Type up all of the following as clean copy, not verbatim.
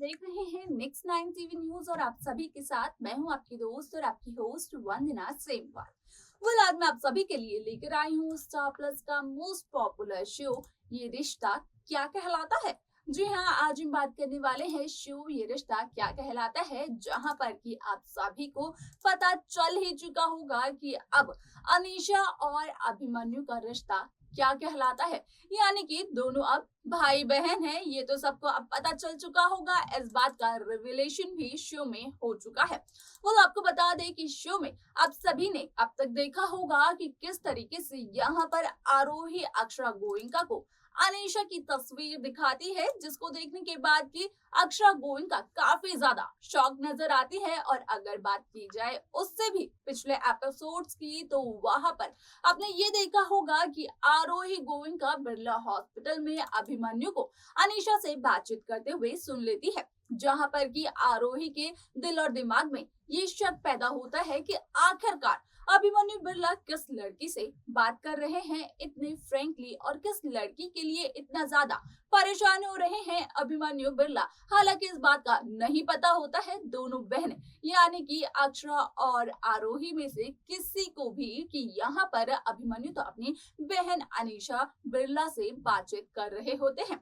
देख रहे हैं नेक्स्ट 9 टीवी न्यूज और आप सभी के साथ मैं हूं आपकी दोस्त और आपकी होस्ट वंदना सेमवाल। आज मैं आप सभी के लिए लेकर आई हूं स्टार प्लस का मोस्ट पॉपुलर शो ये रिश्ता क्या कहलाता है। जी हाँ, आज हम बात करने वाले हैं शो ये रिश्ता क्या कहलाता है, जहां पर कि आप सभी को पता चल ही चुका होगा कि अब अनीशा और अभिमन्यु का रिश्ता क्या कहलाता है, यानी कि दोनों अब भाई बहन हैं। ये तो सबको अब पता चल चुका होगा। इस बात का रिविलेशन भी शो में हो चुका है। आपको बता दें कि शो में आप सभी ने अब तक देखा होगा कि किस तरीके से यहाँ पर आरोही अक्षरा गोयनका को अनीशा की तस्वीर दिखाती है, जिसको देखने के बाद की अक्षरा गोयनका काफी ज्यादा शॉक नजर आती है। और अगर बात की जाए उससे भी पिछले एपिसोड्स की, तो वहां पर आपने ये देखा होगा कि आरोही गोयनका बिरला हॉस्पिटल में अभिमन्यु को अनीशा से बातचीत करते हुए सुन लेती है, जहां पर कि आरोही के दिल और दिमाग में ये शक पैदा होता है कि आखिरकार अभिमन्यु बिरला किस लड़की से बात कर रहे हैं इतने फ्रेंकली, और किस लड़की के लिए इतना ज्यादा परेशान हो रहे हैं अभिमन्यु बिरला। हालांकि इस बात का नहीं पता होता है दोनों बहनें यानी कि अक्षरा और आरोही में से किसी को भी कि यहाँ पर अभिमन्यु तो अपनी बहन अनीशा बिरला से बातचीत कर रहे होते हैं।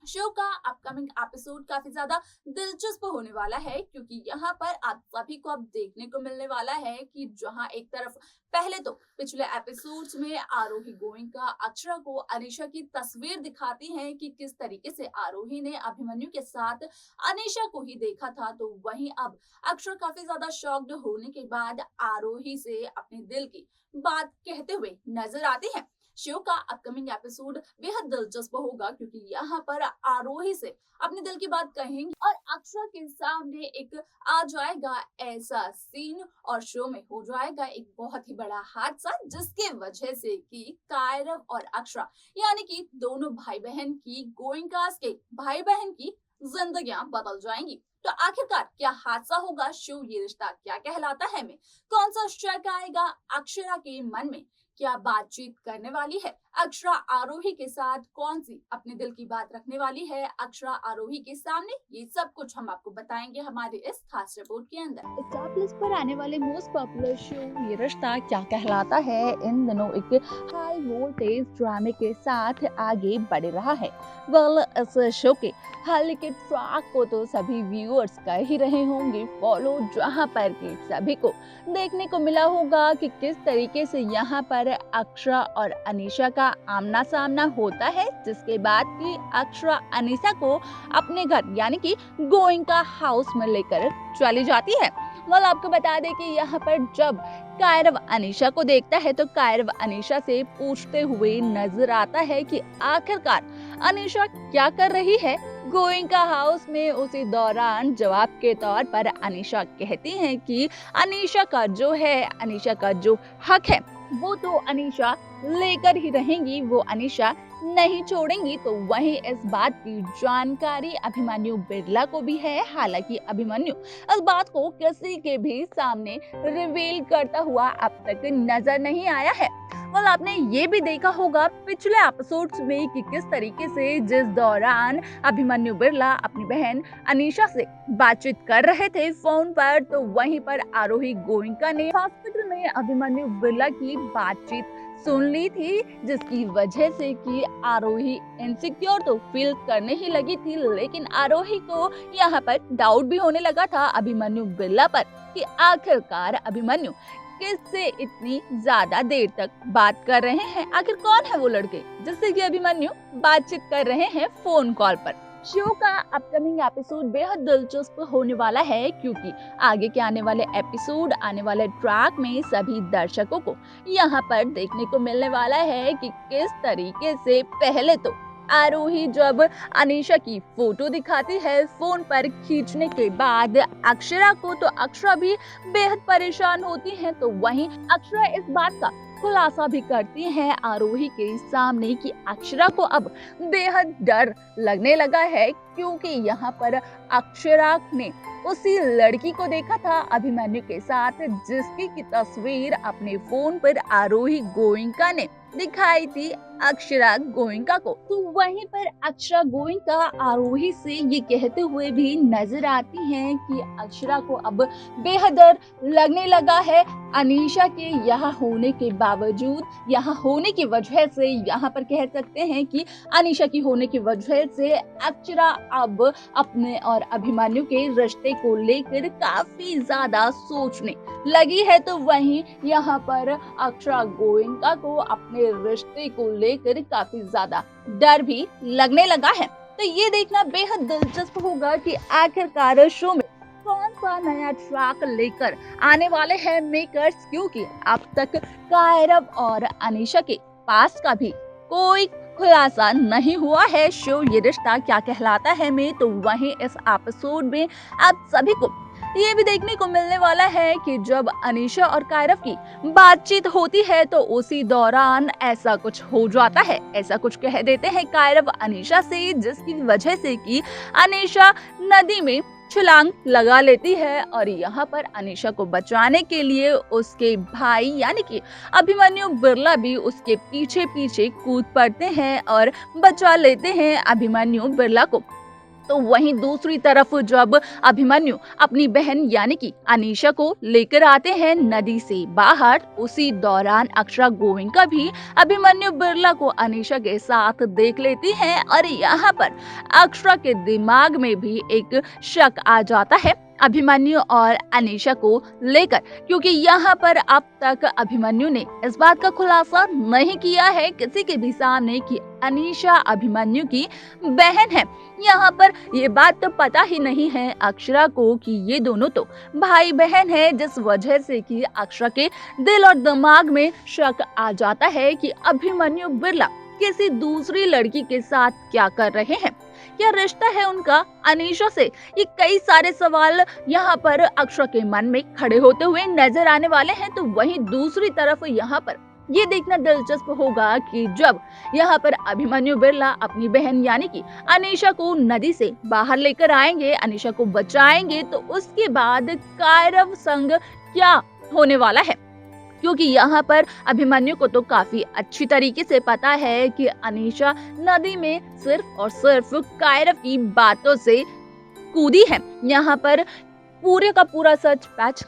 शो का अपकमिंग एपिसोड काफी ज्यादा दिलचस्प होने वाला है, क्योंकि यहाँ पर आप सभी को अब देखने को मिलने वाला है कि जहाँ एक तरफ पहले तो पिछले एपिसोड्स में आरोही गोयनका अक्षरा को अनीशा की तस्वीर दिखाती हैं कि किस तरीके से आरोही ने अभिमन्यु के साथ अनीशा को ही देखा था, तो वहीं अब अक्षरा काफी ज्यादा शॉक्ड होने के बाद आरोही से अपने दिल की बात कहते हुए नजर आती है। शो का अपकमिंग एपिसोड बेहद दिलचस्प होगा, क्योंकि यहाँ पर आरोही से अपने दिल की बात कहेंगे और अक्षरा के सामने एक आ जाएगा ऐसा सीन और शो में हो जाएगा एक बहुत ही बड़ा हादसा, जिसके वजह से कि कायरव और अक्षरा यानी कि दोनों भाई बहन की गोयनकास के भाई बहन की जिंदगियां बदल जाएंगी। तो आखिरकार क्या हादसा होगा शो ये रिश्ता क्या कहलाता है में, कौन सा शक आएगा अक्षरा के मन में, क्या बातचीत करने वाली है अक्षरा आरोही के साथ, कौन सी अपने दिल की बात रखने वाली है अक्षरा आरोही के सामने, ये सब कुछ हम आपको बताएंगे हमारे इस खास रिपोर्ट के अंदर। स्टार प्लस पर आने वाले मोस्ट पॉपुलर शो ये रिश्ता क्या कहलाता है इन दिनों एक हाई वोल्टेज ड्रामे के साथ आगे बढ़ रहा है। इस शो के हाल के ट्रैक को तो सभी व्यूअर्स कर ही रहे होंगे फॉलो, जहां पर के सभी को देखने को मिला होगा कि किस तरीके से यहाँ पर अक्षरा और अनीशा का आमना सामना होता है, जिसके बाद कि अक्षरा अनीशा को अपने घर यानी कि गोयनका हाउस में लेकर चली जाती है। आपको बता दें कि यहाँ पर जब कायरव अनीशा को देखता है तो कायरव अनीशा से पूछते हुए नजर आता है कि आखिरकार अनीशा क्या कर रही है गोयनका हाउस में। उसी दौरान जवाब के तौर पर अनीशा कहती है कि अनीशा का जो हक है वो तो अनीशा लेकर ही रहेंगी, वो अनीशा नहीं छोड़ेंगी। तो वहीं इस बात की जानकारी अभिमन्यु बिरला को भी है। हालांकि अभिमन्यु इस बात को किसी के भी सामने रिवील करता हुआ अब तक नजर नहीं आया है। आपने ये भी देखा होगा पिछले एपिसोड्स में कि किस तरीके से जिस दौरान अभिमन्यु बिरला अपनी बहन अनीशा से बातचीत कर रहे थे फोन पर, तो वहीं पर आरोही गोयनका ने हॉस्पिटल में अभिमन्यु बिरला की बातचीत सुन ली थी, जिसकी वजह से कि आरोही इनसिक्योर तो फील करने ही लगी थी, लेकिन आरोही को यहाँ पर डाउट भी होने लगा था अभिमन्यु बिरला पर कि आखिरकार अभिमन्यु किससे इतनी ज्यादा देर तक बात कर रहे हैं, आखिर कौन है वो लड़के जिससे कि अभिमन्यु बातचीत कर रहे हैं फोन कॉल पर। शो का अपकमिंग एपिसोड बेहद दिलचस्प होने वाला है, क्योंकि आगे के आने वाले एपिसोड आने वाले ट्रैक में सभी दर्शकों को यहाँ पर देखने को मिलने वाला है कि किस तरीके से पहले तो आरोही जब अनीशा की फोटो दिखाती है फोन पर खींचने के बाद अक्षरा को, तो अक्षरा भी बेहद परेशान होती है। तो वहीं अक्षरा इस बात का खुलासा भी करती हैं आरोही के सामने कि अक्षरा को अब बेहद डर लगने लगा है, क्योंकि यहाँ पर अक्षरा ने उसी लड़की को देखा था अभिमन्यु के साथ, जिसकी की तस्वीर अपने फोन पर आरोही गोयनका ने दिखाई थी अक्षरा गोयनका को। तो वहीं पर अक्षरा गोयनका आरोही से ये कहते हुए भी नजर आती हैं कि अक्षरा को अब बेहद डर लगने लगा है अनीशा के यहाँ होने के बावजूद, यहाँ होने की वजह से, यहाँ पर कह सकते हैं कि अनीशा की होने की वजह से अक्षरा अब अपने और अभिमन्यु के रिश्ते को लेकर काफी ज्यादा सोचने लगी है। तो वहीं यहाँ पर अक्षरा गोयनका को अपने रिश्ते को लेकर काफी ज्यादा डर भी लगने लगा है। तो ये देखना बेहद दिलचस्प होगा कि आखिरकार शो में कौन सा नया ट्रैक लेकर आने वाले हैं मेकर्स, क्योंकि अब तक कायरव और अनीशा के पास का भी कोई खुलासा नहीं हुआ है शो ये रिश्ता क्या कहलाता है में। तो वहीं इस एपिसोड में आप सभी को ये भी देखने को मिलने वाला है कि जब अनीशा और कायरव की बातचीत होती है तो उसी दौरान ऐसा कुछ हो जाता है, ऐसा कुछ कह देते हैं कायरव अनीशा से, जिसकी वजह से कि अनीशा नदी में छलांग लगा लेती है और यहाँ पर अनीशा को बचाने के लिए उसके भाई यानी कि अभिमन्यु बिरला भी उसके पीछे पीछे कूद पड़ते हैं और बचा लेते हैं अभिमन्यु बिरला को। तो वहीं दूसरी तरफ जब अभिमन्यु अपनी बहन यानी कि अनीशा को लेकर आते हैं नदी से बाहर, उसी दौरान अक्षरा गोयनका भी अभिमन्यु बिरला को अनीशा के साथ देख लेती हैं और यहाँ पर अक्षरा के दिमाग में भी एक शक आ जाता है अभिमन्यु और अनीशा को लेकर, क्योंकि यहाँ पर अब तक अभिमन्यु ने इस बात का खुलासा नहीं किया है किसी के भी सामने कि अनीशा अभिमन्यु की बहन है। यहाँ पर ये बात तो पता ही नहीं है अक्षरा को कि ये दोनों तो भाई बहन है, जिस वजह से कि अक्षरा के दिल और दिमाग में शक आ जाता है कि अभिमन्यु बिरला किसी दूसरी लड़की के साथ क्या कर रहे हैं, क्या रिश्ता है उनका अनीशा से। ये कई सारे सवाल यहाँ पर अक्षरा के मन में खड़े होते हुए नजर आने वाले हैं। तो वहीं दूसरी तरफ यहाँ पर ये देखना दिलचस्प होगा कि जब यहाँ पर अभिमन्यु बिरला अपनी बहन यानी कि अनीशा को नदी से बाहर लेकर आएंगे, अनीशा को बचाएंगे, तो उसके बाद कायरव संग क्या होने वाला है, क्योंकि यहाँ पर अभिमन्यु को तो काफी अच्छी तरीके से पता है कि अनीशा नदी में सिर्फ और सिर्फ कायरव की बातों से कूदी है। यहाँ पर पूरे का पूरा सच पैच,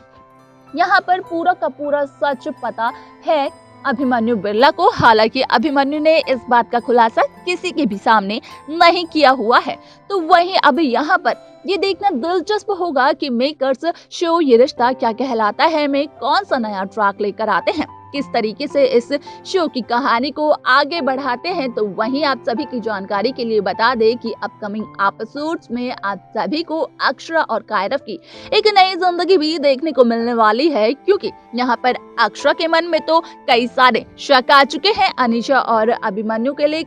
यहाँ पर पूरा का पूरा सच पता है अभिमन्यु बिरला को। हालांकि अभिमन्यु ने इस बात का खुलासा किसी के भी सामने नहीं किया हुआ है। तो वहीं अब यहाँ पर ये देखना दिलचस्प होगा कि मेकर्स शो ये रिश्ता क्या कहलाता है में कौन सा नया ट्रैक लेकर आते हैं, किस तरीके से इस शो की कहानी को आगे बढ़ाते हैं। तो वहीं आप सभी की जानकारी के लिए बता दें कि अपकमिंग एपिसोड्स में आप सभी को अक्षरा और कायरव की एक नई जिंदगी भी देखने को मिलने वाली है, क्योंकि यहाँ पर अक्षरा के मन में तो कई सारे शक आ चुके हैं अनीशा और अभिमन्यु के लिए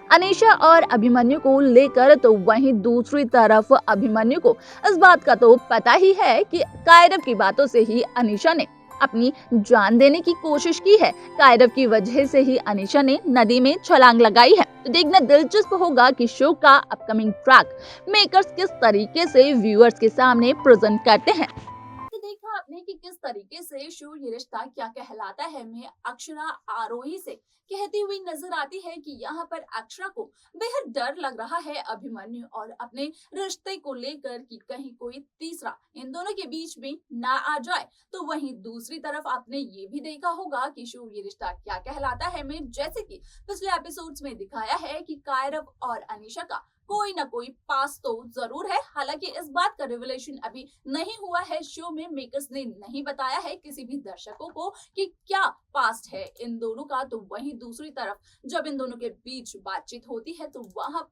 अनीशा और अभिमन्यु को लेकर। तो वहीं दूसरी तरफ अभिमन्यु को इस बात का तो पता ही है कि कायरव की बातों से ही अनीशा ने अपनी जान देने की कोशिश की है, कायरव की वजह से ही अनीशा ने नदी में छलांग लगाई है। तो देखना दिलचस्प होगा कि शो का अपकमिंग ट्रैक मेकर्स किस तरीके से व्यूअर्स के सामने प्रेजेंट करते हैं। देखा आपने कि किस तरीके से शो ये रिश्ता क्या कहलाता है में अक्षरा आरोही से कहती हुई नजर आती है कि यहाँ पर अक्षरा को बेहद डर लग रहा है अभिमन्यु और अपने रिश्ते को लेकर कि कहीं कोई तीसरा इन दोनों के बीच में ना आ जाए। तो वहीं दूसरी तरफ आपने ये भी देखा होगा कि शो ये रिश्ता क्या कहलाता है में जैसे कि पिछले एपिसोड्स में दिखाया है कि कायरव और अनीशा का कोई ना कोई पास तो जरूर है। हालांकि इस बात का रिवलेशन अभी नहीं हुआ है, शो में मेकर्स ने नहीं बताया है किसी भी दर्शकों को कि क्या पास्ट है इन दोनों का। तो वहीं दूसरी तरफ जब इन दोनों के बीच बातचीत होती है तो वहां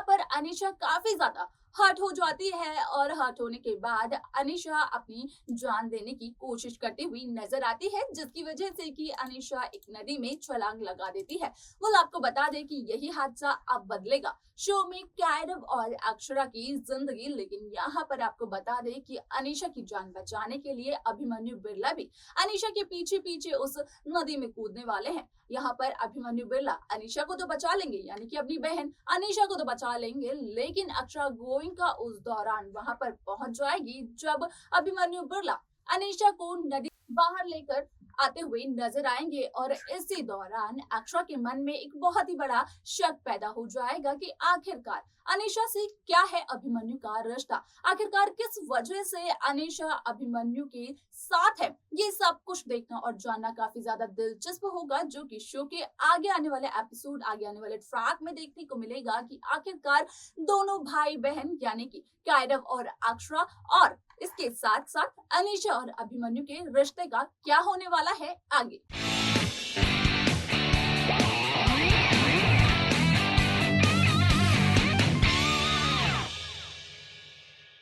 पर अनीशा काफी ज्यादा हर्ट हो जाती है और हर्ट होने के बाद अनीशा अपनी जान देने की कोशिश करती हुई नजर आती है, जिसकी वजह से कि अनीशा एक नदी में छलांग लगा देती है। वो आपको बता दें कि यही हादसा अब बदलेगा शो में कायरव और अक्षरा की जिंदगी। लेकिन यहाँ पर आपको बता दें कि अनीशा की जान बचाने के लिए अभिमन्यु बिरला भी अनीशा के पीछे पीछे उस नदी में कूदने वाले हैं। यहाँ पर अभिमन्यु बिरला अनीशा को तो बचा लेंगे, यानी कि अपनी बहन अनीशा को तो बचा लेंगे, लेकिन अक्षरा गोयनका उस दौरान वहां पर पहुंच जाएगी जब अभिमन्यु बिरला अनीशा को नदी बाहर लेकर आते हुए नजर आएंगे और इसी दौरान अक्षरा के मन में एक बहुत ही बड़ा शक पैदा हो जाएगा कि आखिरकार अनीशा से क्या है अभिमन्यु का रिश्ता, आखिरकार किस वजह से अनीशा अभिमन्यु के साथ है। ये सब कुछ देखना और जानना काफी ज्यादा दिलचस्प होगा, जो कि शो के आगे आने वाले एपिसोड, आगे आने वाले ट्रैक में देखने को मिलेगा कि आखिरकार दोनों भाई बहन यानी कि कायरव और अक्षरा और इसके साथ साथ अनीशा और अभिमन्यु के रिश्ते का क्या होने वाला है आगे।